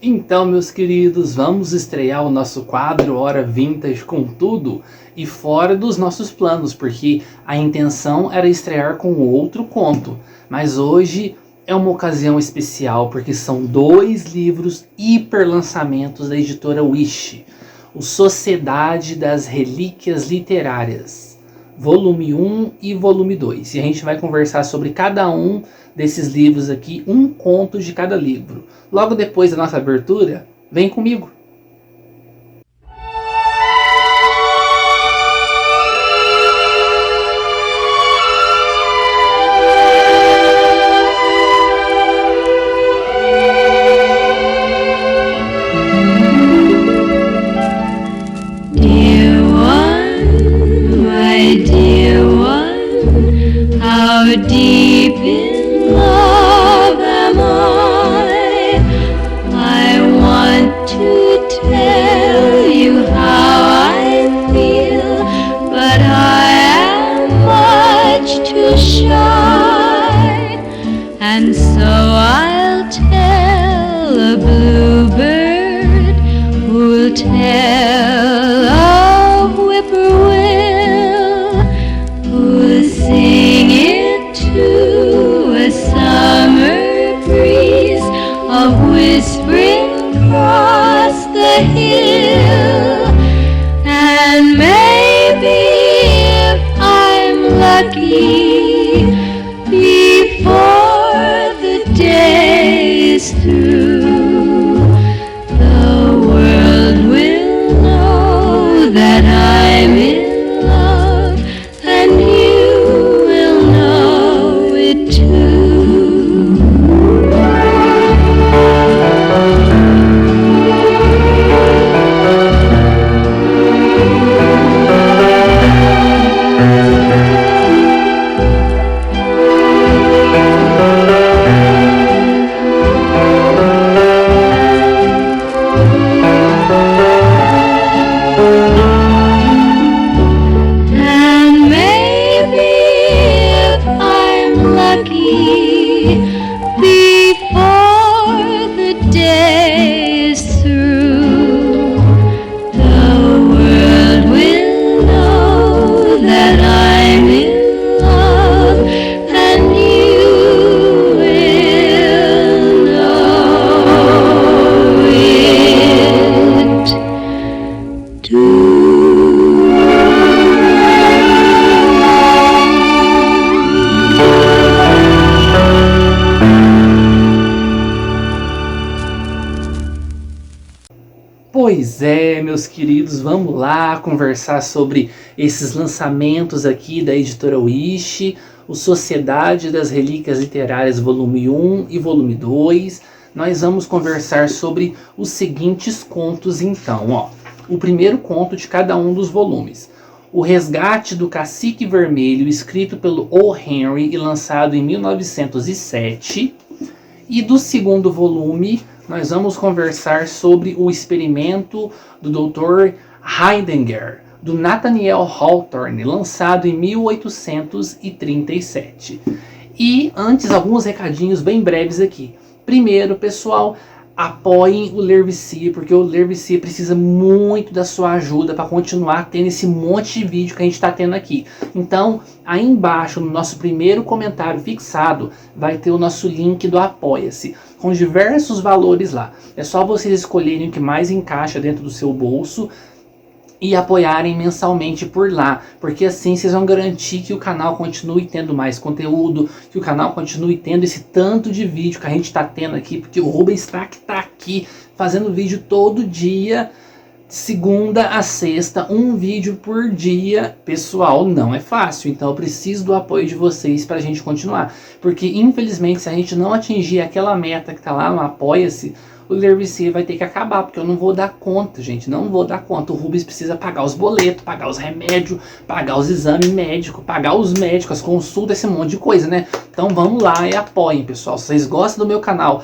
Então, meus queridos, vamos estrear o nosso quadro Hora Vintage com tudo e fora dos nossos planos, porque a intenção era estrear com outro conto, mas hoje é uma ocasião especial porque são dois livros hiper lançamentos da editora Wish, o Sociedade das Relíquias Literárias, volume 1 e volume 2, e a gente vai conversar sobre cada um desses livros aqui, um conto de cada livro. Logo depois da nossa abertura, vem comigo! Dear one, my dear one, how deep in love am I? I want to tell you how I feel, but I am much too shy, and so I'll tell a bluebird who'll tell a whippoorwill who'll sing it to a summer breeze, a whispering across the hill. And maybe if I'm lucky, before the day is through, the world will know that I'm in love, and you will know it too. And maybe if I'm lucky, before the day is through, the world will know that I'm in love, and you will know it too. Pois é, meus queridos, vamos lá conversar sobre esses lançamentos aqui da editora Wish, o Sociedade das Relíquias Literárias volume 1 e volume 2. Nós vamos conversar sobre os seguintes contos então, ó. O primeiro conto de cada um dos volumes. O Resgate do Cacique Vermelho, escrito pelo O. Henry e lançado em 1907. E do segundo volume, nós vamos conversar sobre o experimento do Dr. Heidegger, do Nathaniel Hawthorne, lançado em 1837. E antes, alguns recadinhos bem breves aqui. Primeiro, pessoal, apoiem o Ler Vicia, porque o Ler Vicia precisa muito da sua ajuda para continuar tendo esse monte de vídeo que a gente está tendo aqui. Então, aí embaixo, no nosso primeiro comentário fixado, vai ter o nosso link do Apoia-se, com diversos valores lá. É só vocês escolherem o que mais encaixa dentro do seu bolso e apoiarem mensalmente por lá, porque assim vocês vão garantir que o canal continue tendo mais conteúdo, que o canal continue tendo esse tanto de vídeo que a gente está tendo aqui, porque o Rubens Strack está aqui fazendo vídeo todo dia, segunda a sexta, um vídeo por dia. Pessoal, não é fácil, então eu preciso do apoio de vocês para a gente continuar, porque infelizmente se a gente não atingir aquela meta que está lá no Apoia-se, o Ler Vicia vai ter que acabar, porque eu não vou dar conta, gente, não vou dar conta. O Rubens precisa pagar os boletos, pagar os remédios, pagar os exames médicos, pagar os médicos, as consultas, esse monte de coisa, né? Então vamos lá e apoiem, pessoal. Se vocês gostam do meu canal,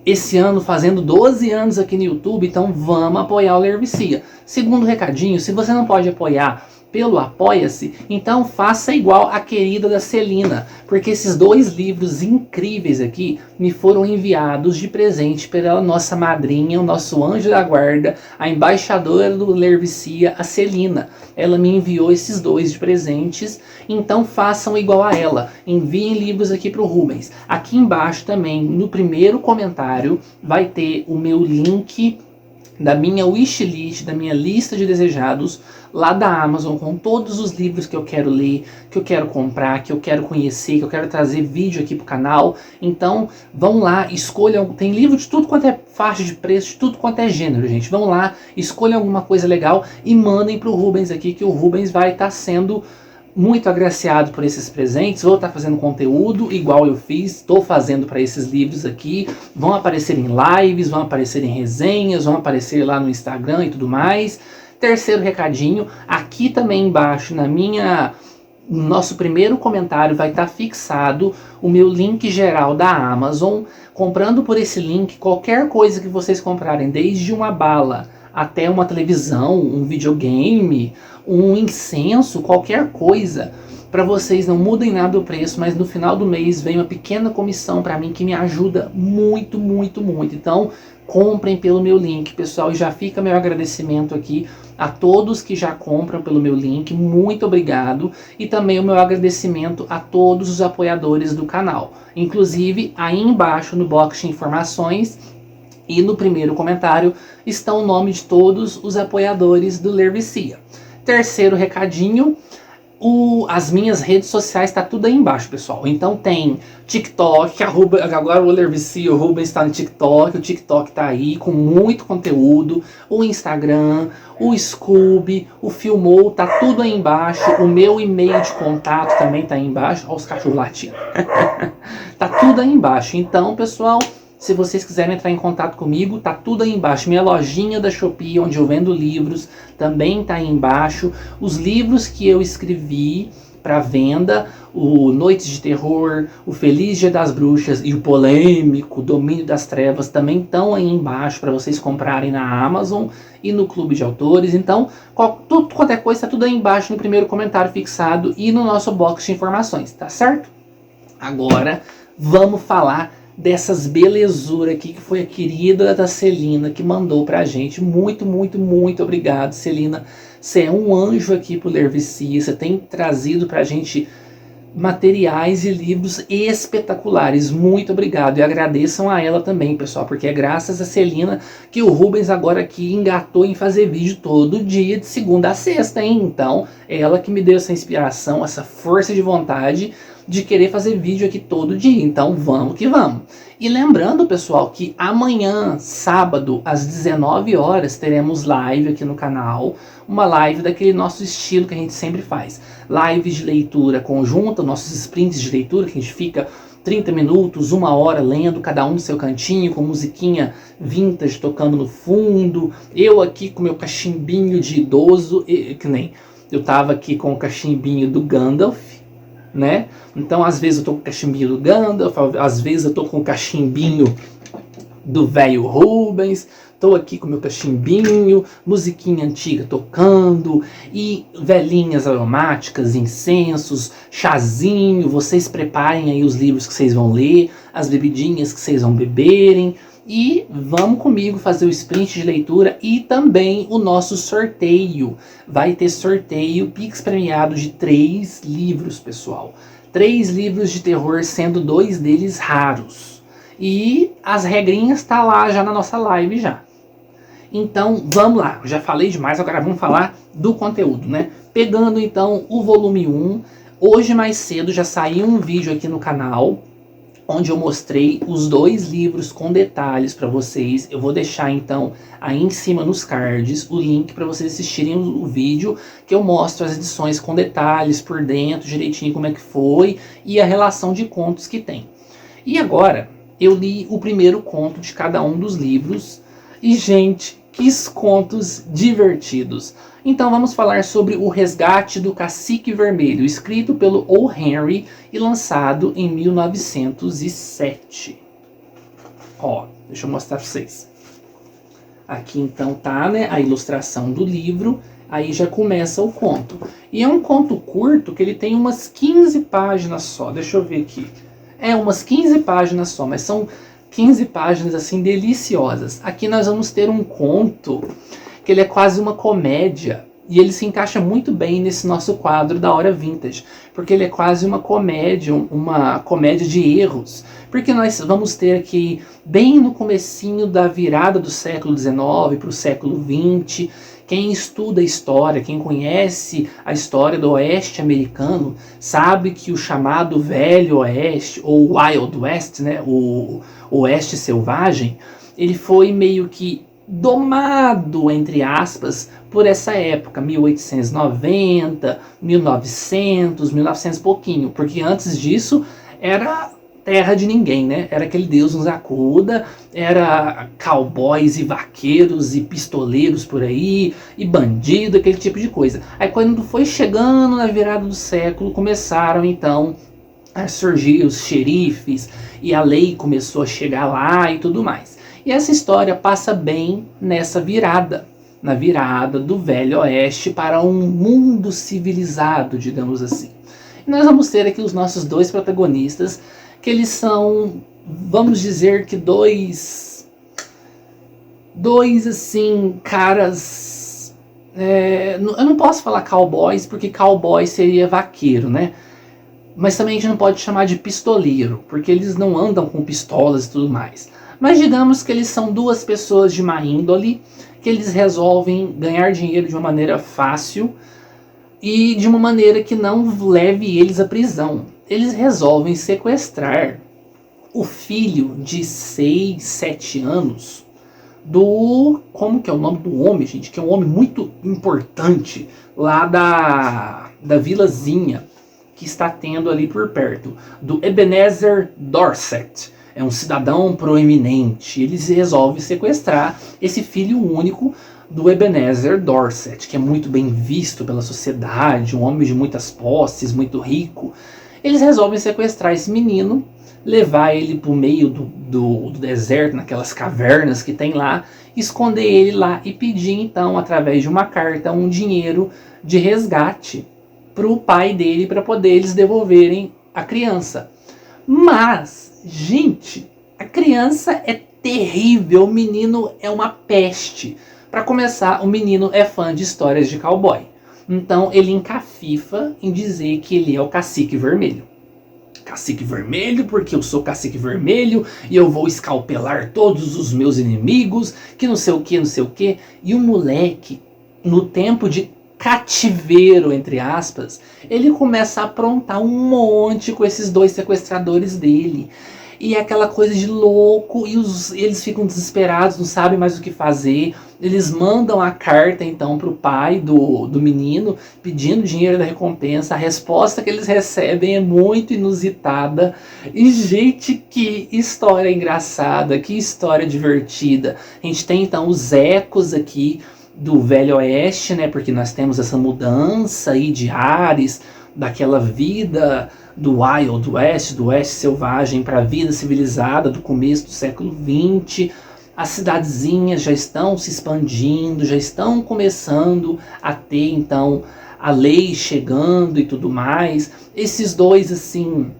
esse ano fazendo 12 anos aqui no YouTube, então vamos apoiar o Ler Vicia. Segundo recadinho, se você não pode apoiar pelo Apoia-se, então faça igual a querida da Celina, porque esses 2 livros incríveis aqui me foram enviados de presente pela nossa madrinha, o nosso anjo da guarda, a embaixadora do Ler Vicia, a Celina. Ela me enviou esses 2 de presentes, então façam igual a ela, enviem livros aqui para o Rubens. Aqui embaixo também, no primeiro comentário, vai ter o meu link da minha wishlist, da minha lista de desejados, lá da Amazon, com todos os livros que eu quero ler, que eu quero comprar, que eu quero conhecer, que eu quero trazer vídeo aqui pro canal. Então, vão lá, escolham, tem livro de tudo quanto é faixa de preço, de tudo quanto é gênero, gente. Vão lá, escolham alguma coisa legal e mandem pro Rubens aqui, que o Rubens vai estar sendo muito agraciado por esses presentes. Vou estar fazendo conteúdo igual eu fiz, estou fazendo para esses livros aqui. Vão aparecer em lives, vão aparecer em resenhas, vão aparecer lá no Instagram e tudo mais. Terceiro recadinho, aqui também embaixo no nosso primeiro comentário vai estar fixado o meu link geral da Amazon. Comprando por esse link, qualquer coisa que vocês comprarem, desde uma bala até uma televisão, um videogame, um incenso, qualquer coisa, para vocês não mudem nada o preço, mas no final do mês vem uma pequena comissão para mim que me ajuda muito, muito, muito. Então, comprem pelo meu link, pessoal, e já fica meu agradecimento aqui a todos que já compram pelo meu link, muito obrigado, e também o meu agradecimento a todos os apoiadores do canal. Inclusive, aí embaixo no box de informações e no primeiro comentário estão o nome de todos os apoiadores do Ler Vicia. Terceiro recadinho, as minhas redes sociais tá tudo aí embaixo, pessoal. Então tem TikTok, agora o Ler Vicia, o Rubens está no TikTok, o TikTok tá aí com muito conteúdo, o Instagram, o Scooby, o Filmou, tá tudo aí embaixo, o meu e-mail de contato também tá aí embaixo, olha os cachorros latindo. Tá tudo aí embaixo, então, pessoal, se vocês quiserem entrar em contato comigo, tá tudo aí embaixo. Minha lojinha da Shopee, onde eu vendo livros, também tá aí embaixo. Os livros que eu escrevi para venda, o Noites de Terror, o Feliz Dia das Bruxas e o polêmico Domínio das Trevas também estão aí embaixo para vocês comprarem na Amazon e no Clube de Autores. Então, tudo quanto é coisa, tá tudo aí embaixo no primeiro comentário fixado e no nosso box de informações, tá certo? Agora, vamos falar dessas belezuras aqui, que foi a querida da Celina que mandou pra gente. Muito, muito, muito obrigado, Celina. Você é um anjo aqui pro Ler Vicia. Você tem trazido pra gente materiais e livros espetaculares. Muito obrigado. E agradeçam a ela também, pessoal, porque é graças a Celina que o Rubens agora aqui engatou em fazer vídeo todo dia, de segunda a sexta, hein? Então, ela que me deu essa inspiração, essa força de vontade de querer fazer vídeo aqui todo dia. Então vamos que vamos. E lembrando, pessoal, que amanhã, sábado, às 19 horas, teremos live aqui no canal. Uma live daquele nosso estilo que a gente sempre faz. Lives de leitura conjunta, nossos sprints de leitura, que a gente fica 30 minutos, 1 hora lendo, cada um no seu cantinho, com musiquinha vintage tocando no fundo. Eu aqui com meu cachimbinho de idoso, que nem eu tava aqui com o cachimbinho do Gandalf, né? Então às vezes eu tô com o cachimbinho do Gandalf, às vezes eu tô com o cachimbinho do velho Rubens, tô aqui com meu cachimbinho, musiquinha antiga tocando, e velhinhas aromáticas, incensos, chazinho. Vocês preparem aí os livros que vocês vão ler, as bebidinhas que vocês vão beberem, e vamos comigo fazer o sprint de leitura e também o nosso sorteio. Vai ter sorteio Pix premiado de 3 livros, pessoal. 3 livros de terror, sendo 2 deles raros. E as regrinhas tá lá já na nossa live já. Então vamos lá, já falei demais, agora vamos falar do conteúdo, né? Pegando então o volume 1, hoje mais cedo já saiu um vídeo aqui no canal, onde eu mostrei os 2 livros com detalhes para vocês. Eu vou deixar então aí em cima nos cards o link para vocês assistirem o vídeo, que eu mostro as edições com detalhes por dentro, direitinho como é que foi e a relação de contos que tem. E agora eu li o primeiro conto de cada um dos livros e, gente, que contos divertidos. Então vamos falar sobre O Resgate do Cacique Vermelho, escrito pelo O. Henry e lançado em 1907. Ó, deixa eu mostrar para vocês. Aqui então tá, né, a ilustração do livro. Aí já começa o conto. E é um conto curto que ele tem umas 15 páginas só. Deixa eu ver aqui. É, umas 15 páginas só, mas são 15 páginas assim deliciosas. Aqui nós vamos ter um conto que ele é quase uma comédia. E ele se encaixa muito bem nesse nosso quadro da Hora Vintage, porque ele é quase uma comédia de erros. Porque nós vamos ter aqui, bem no comecinho da virada do século XIX para o século XX, quem estuda a história, quem conhece a história do Oeste americano, sabe que o chamado Velho Oeste, ou Wild West, né, o Oeste Selvagem, ele foi meio que domado, entre aspas, por essa época, 1890, 1900, 1900 e pouquinho, porque antes disso era terra de ninguém, né? Era aquele Deus nos acuda, era cowboys e vaqueiros e pistoleiros por aí, e bandido, aquele tipo de coisa. Aí quando foi chegando na virada do século, começaram então a surgir os xerifes, e a lei começou a chegar lá e tudo mais. E essa história passa bem nessa virada, na virada do Velho Oeste para um mundo civilizado, digamos assim. E nós vamos ter aqui os nossos dois protagonistas, que eles são, vamos dizer que dois assim, caras, eu não posso falar cowboys, porque cowboy seria vaqueiro, né? Mas também a gente não pode chamar de pistoleiro, porque eles não andam com pistolas e tudo mais. Mas digamos que eles são duas pessoas de má índole, que eles resolvem ganhar dinheiro de uma maneira fácil e de uma maneira que não leve eles à prisão. Eles resolvem sequestrar o filho de 6, 7 anos do... Como que é o nome do homem, gente? Que é um homem muito importante lá da vilazinha que está tendo ali por perto. Do Ebenezer Dorset. É um cidadão proeminente. Eles resolvem sequestrar esse filho único do Ebenezer Dorset, que é muito bem visto pela sociedade, um homem de muitas posses, muito rico. Eles resolvem sequestrar esse menino, levar ele para o meio do deserto, naquelas cavernas que tem lá, esconder ele lá e pedir então, através de uma carta, um dinheiro de resgate para o pai dele, para poder eles devolverem a criança. Mas, gente, a criança é terrível, o menino é uma peste. Para começar, o menino é fã de histórias de cowboy. Então ele encafifa em dizer que ele é o Cacique Vermelho. Cacique Vermelho, porque eu sou Cacique Vermelho e eu vou escalpelar todos os meus inimigos, que não sei o que, não sei o que. E o moleque, no tempo de cativeiro, entre aspas, ele começa a aprontar um monte com esses dois sequestradores dele. E é aquela coisa de louco, e eles ficam desesperados, não sabem mais o que fazer. Eles mandam a carta então pro pai do menino, pedindo dinheiro da recompensa. A resposta que eles recebem é muito inusitada. E gente, que história engraçada, que história divertida. A gente tem então os ecos aqui do Velho Oeste, né? Porque nós temos essa mudança aí de ares, daquela vida do Wild West, do Oeste Selvagem, para a vida civilizada do começo do século XX. As cidadezinhas já estão se expandindo, já estão começando a ter então a lei chegando e tudo mais. Esses dois assim,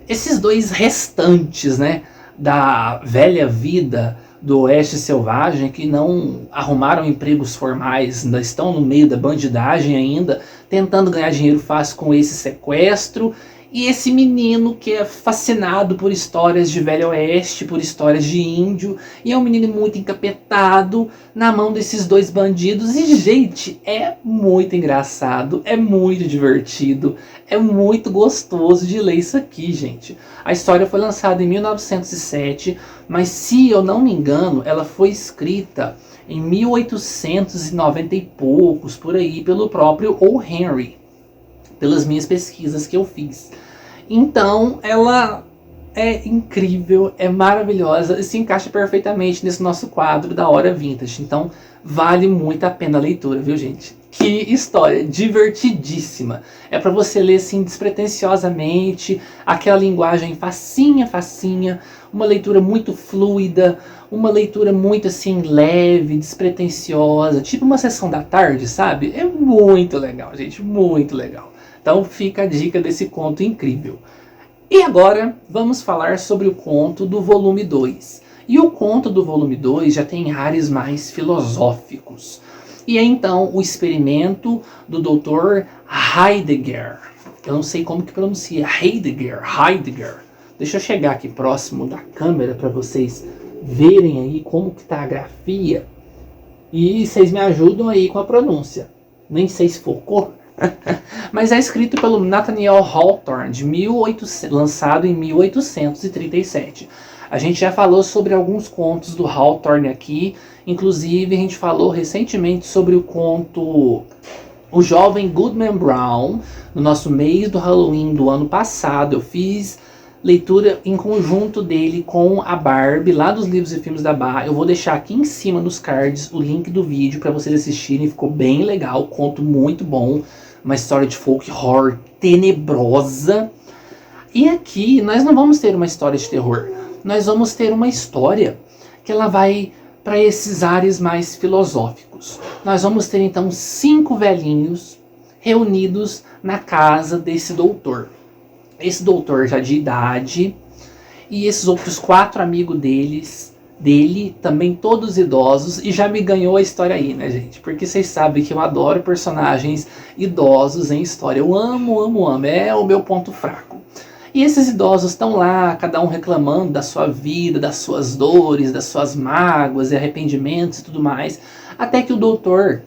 esses dois restantes, né, da velha vida do Oeste Selvagem, que não arrumaram empregos formais, ainda estão no meio da bandidagem ainda, tentando ganhar dinheiro fácil com esse sequestro, e esse menino que é fascinado por histórias de Velho Oeste, por histórias de índio, e é um menino muito encapetado na mão desses dois bandidos. E gente, é muito engraçado, é muito divertido, é muito gostoso de ler isso aqui, gente. A história foi lançada em 1907, mas se eu não me engano, ela foi escrita em 1890 e poucos, por aí, pelo próprio O. Henry, pelas minhas pesquisas que eu fiz. Então, ela é incrível, é maravilhosa e se encaixa perfeitamente nesse nosso quadro da Hora Vintage. Então, vale muito a pena a leitura, viu, gente? Que história divertidíssima. É para você ler assim despretensiosamente, aquela linguagem facinha, facinha, uma leitura muito fluida, uma leitura muito assim leve, despretensiosa, tipo uma sessão da tarde, sabe? É muito legal, gente, muito legal. Então fica a dica desse conto incrível. E agora vamos falar sobre o conto do volume 2. E o conto do volume 2 já tem ares mais filosóficos. E é então o experimento do Dr. Heidegger. Eu não sei como que pronuncia. Heidegger. Deixa eu chegar aqui próximo da câmera para vocês verem aí como que tá a grafia. E vocês me ajudam aí com a pronúncia. Nem sei se focou. Mas é escrito pelo Nathaniel Hawthorne, lançado em 1837. A gente já falou sobre alguns contos do Hawthorne aqui. Inclusive, a gente falou recentemente sobre o conto O Jovem Goodman Brown, no nosso mês do Halloween do ano passado. Eu fiz leitura em conjunto dele com a Barbie, lá dos livros e filmes da Barra. Eu vou deixar aqui em cima nos cards o link do vídeo para vocês assistirem. Ficou bem legal, conto muito bom. Uma história de folk horror tenebrosa. E aqui nós não vamos ter uma história de terror. Nós vamos ter uma história que ela vai para esses ares mais filosóficos. Nós vamos ter então 5 velhinhos reunidos na casa desse doutor. Esse doutor já de idade e esses outros 4 amigos dele, também todos idosos, e já me ganhou a história aí, né, gente? Porque vocês sabem que eu adoro personagens idosos em história. Eu amo, é o meu ponto fraco. E esses idosos estão lá, cada um reclamando da sua vida, das suas dores, das suas mágoas e arrependimentos e tudo mais. Até que o doutor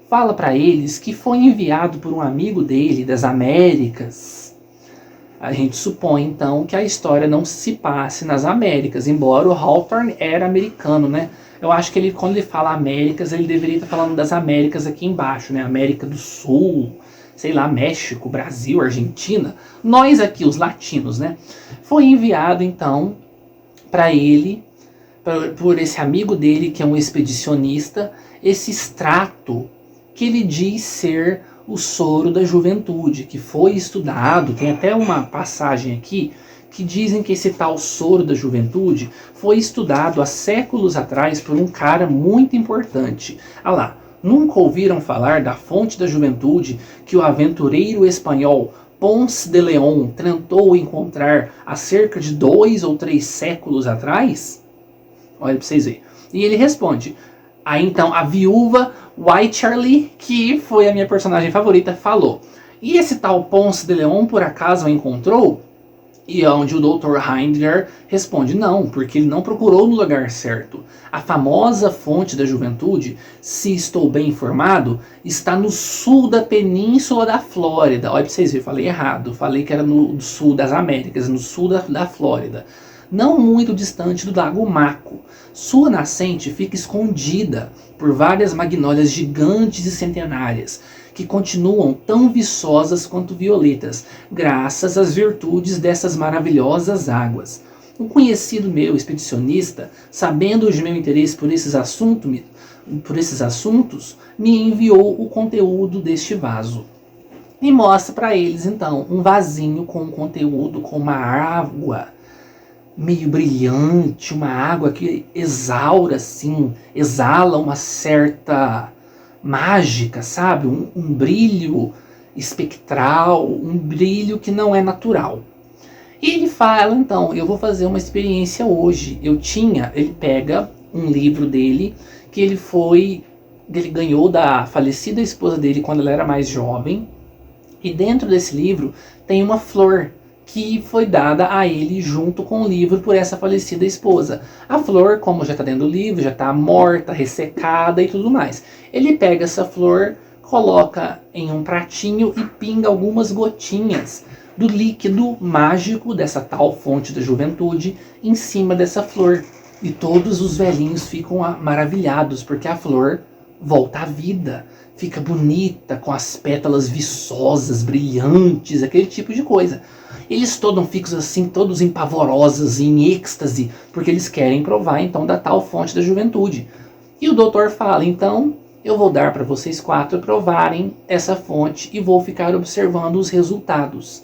fala para eles que foi enviado por um amigo dele das Américas. A gente supõe então que a história não se passe nas Américas, embora o Hawthorne era americano, né? Eu acho que ele, quando ele fala Américas, ele deveria estar falando das Américas aqui embaixo, né? América do Sul, sei lá, México, Brasil, Argentina, nós aqui, os latinos, né? Foi enviado, então, para ele, por esse amigo dele, que é um expedicionista, esse extrato que ele diz ser o soro da juventude, que foi estudado, tem até uma passagem aqui, que dizem que esse tal soro da juventude foi estudado há séculos atrás por um cara muito importante. Ah lá, nunca ouviram falar da fonte da juventude que o aventureiro espanhol Ponce de León tentou encontrar há cerca de 2 ou 3 séculos atrás? Olha para vocês verem. E ele responde. Aí então a viúva Wycherley, que foi a minha personagem favorita, falou. E esse tal Ponce de León por acaso a encontrou? E onde o Dr. Heidegger responde, não, porque ele não procurou no lugar certo. A famosa fonte da juventude, se estou bem informado, está no sul da península da Flórida. Olha para vocês verem, falei errado, falei que era no sul das Américas, no sul da Flórida. Não muito distante do Lago Maco. Sua nascente fica escondida por várias magnólias gigantes e centenárias, que continuam tão viçosas quanto violetas, graças às virtudes dessas maravilhosas águas. Um conhecido meu, expedicionista, sabendo de meu interesse por esses assuntos, me enviou o conteúdo deste vaso. E mostra para eles, então, um vasinho com um conteúdo, com uma água meio brilhante, uma água que exala uma certa mágica, sabe? Um brilho espectral, um brilho que não é natural. E ele fala, então, eu vou fazer uma experiência hoje. Ele pega um livro dele, que ele ganhou da falecida esposa dele quando ela era mais jovem. E dentro desse livro tem uma flor que foi dada a ele junto com o livro por essa falecida esposa. A flor, como já está dentro do livro, já está morta, ressecada e tudo mais. Ele pega essa flor, coloca em um pratinho e pinga algumas gotinhas do líquido mágico dessa tal fonte da juventude em cima dessa flor. E todos os velhinhos ficam maravilhados, porque a flor volta à vida, fica bonita, com as pétalas viçosas, brilhantes, aquele tipo de coisa. Eles todos ficam assim, todos empavorosos, em êxtase, porque eles querem provar então da tal fonte da juventude. E o doutor fala, então, eu vou dar para vocês 4 provarem essa fonte e vou ficar observando os resultados.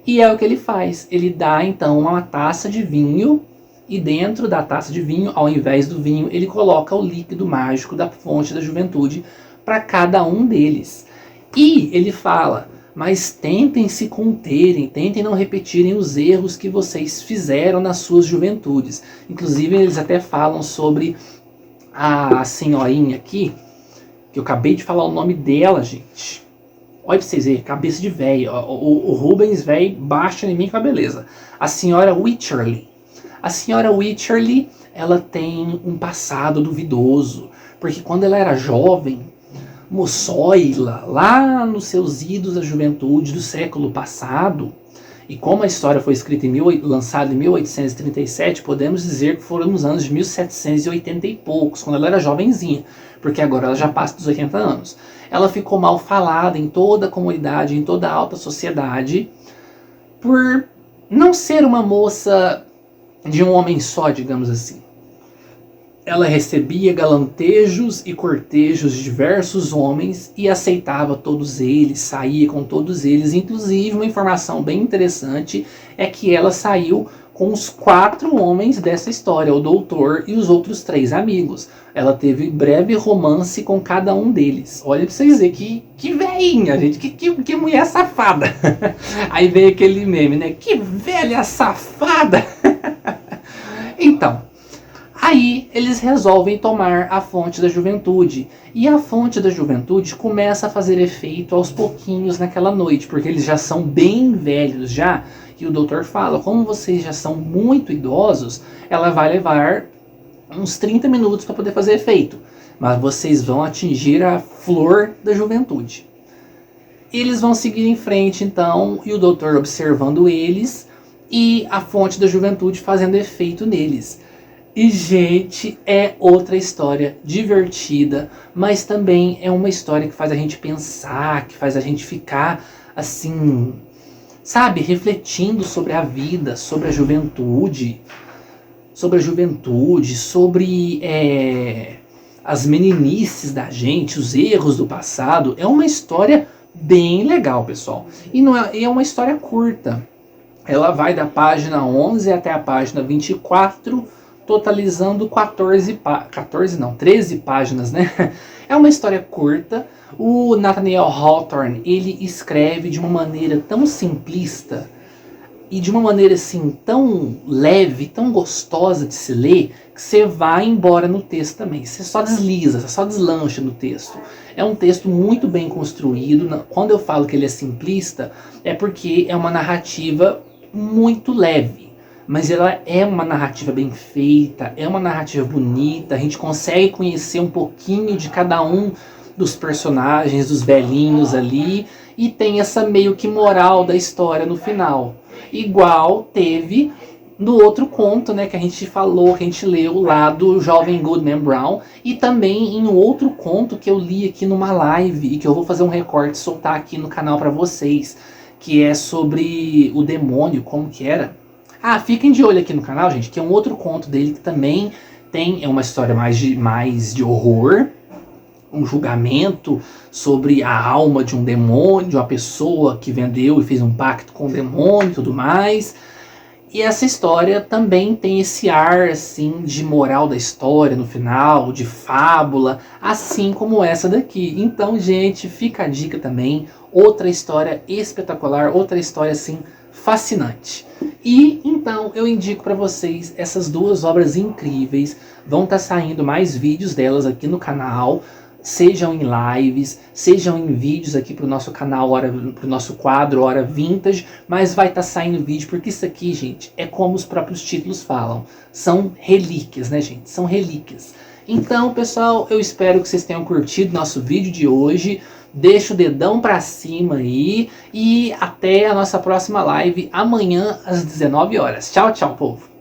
E é o que ele faz, ele dá então uma taça de vinho, e dentro da taça de vinho, ao invés do vinho, ele coloca o líquido mágico da fonte da juventude para cada um deles. E ele fala, mas tentem se conterem, tentem não repetirem os erros que vocês fizeram nas suas juventudes. Inclusive eles até falam sobre a senhorinha aqui, que eu acabei de falar o nome dela, gente. Olha pra vocês verem, cabeça de velho. O Rubens, velho, baixa em mim com a beleza. A senhora Wycherley. A senhora Wycherley, ela tem um passado duvidoso. Porque quando ela era jovem, moçoila, lá nos seus idos da juventude do século passado, e como a história foi escrita lançada em 1837, podemos dizer que foram nos anos de 1780 e poucos, quando ela era jovenzinha, porque agora ela já passa dos 80 anos. Ela ficou mal falada em toda a comunidade, em toda a alta sociedade, por não ser uma moça de um homem só, digamos assim. Ela recebia galantejos e cortejos de diversos homens e aceitava todos eles, saía com todos eles. Inclusive, uma informação bem interessante é que ela saiu com os 4 homens dessa história, o doutor e os outros 3 amigos. Ela teve breve romance com cada um deles. Olha pra vocês verem, que veinha, gente, que mulher safada. Aí veio aquele meme, né? Que velha safada. Então, aí eles resolvem tomar a fonte da juventude. E a fonte da juventude começa a fazer efeito aos pouquinhos naquela noite, porque eles já são bem velhos já. E o doutor fala, como vocês já são muito idosos, ela vai levar uns 30 minutos para poder fazer efeito. Mas vocês vão atingir a flor da juventude. Eles vão seguir em frente então, e o doutor observando eles, e a fonte da juventude fazendo efeito neles. E, gente, é outra história divertida, mas também é uma história que faz a gente pensar, que faz a gente ficar, assim, sabe, refletindo sobre a vida, sobre a juventude, sobre as meninices da gente, os erros do passado. É uma história bem legal, pessoal. E é uma história curta. Ela vai da página 11 até a página 24, totalizando 13 páginas, né? É uma história curta. O Nathaniel Hawthorne, ele escreve de uma maneira tão simplista e de uma maneira assim tão leve, tão gostosa de se ler, que você vai embora no texto também. Você só desliza, você só deslancha no texto. É um texto muito bem construído. Quando eu falo que ele é simplista, é porque é uma narrativa muito leve. Mas ela é uma narrativa bem feita, é uma narrativa bonita, a gente consegue conhecer um pouquinho de cada um dos personagens, dos velhinhos ali, e tem essa meio que moral da história no final. Igual teve no outro conto, né, que a gente falou, que a gente leu lá do jovem Goodman Brown, e também em um outro conto que eu li aqui numa live, e que eu vou fazer um recorte e soltar aqui no canal pra vocês, que é sobre o demônio, como que era? Ah, fiquem de olho aqui no canal, gente, que é um outro conto dele que também é uma história mais de horror, um julgamento sobre a alma de um demônio, de uma pessoa que vendeu e fez um pacto com o demônio e tudo mais. E essa história também tem esse ar assim de moral da história no final, de fábula, assim como essa daqui. Então, gente, fica a dica também, outra história espetacular, outra história assim fascinante. E então eu indico para vocês essas 2 obras incríveis. Vão estar saindo mais vídeos delas aqui no canal, sejam em lives, sejam em vídeos aqui pro nosso canal, pro nosso quadro Hora Vintage, mas vai estar saindo vídeo, porque isso aqui, gente, é como os próprios títulos falam, são relíquias, né, gente? São relíquias. Então, pessoal, eu espero que vocês tenham curtido nosso vídeo de hoje. Deixa o dedão pra cima aí e até a nossa próxima live amanhã às 19 horas. Tchau, tchau, povo!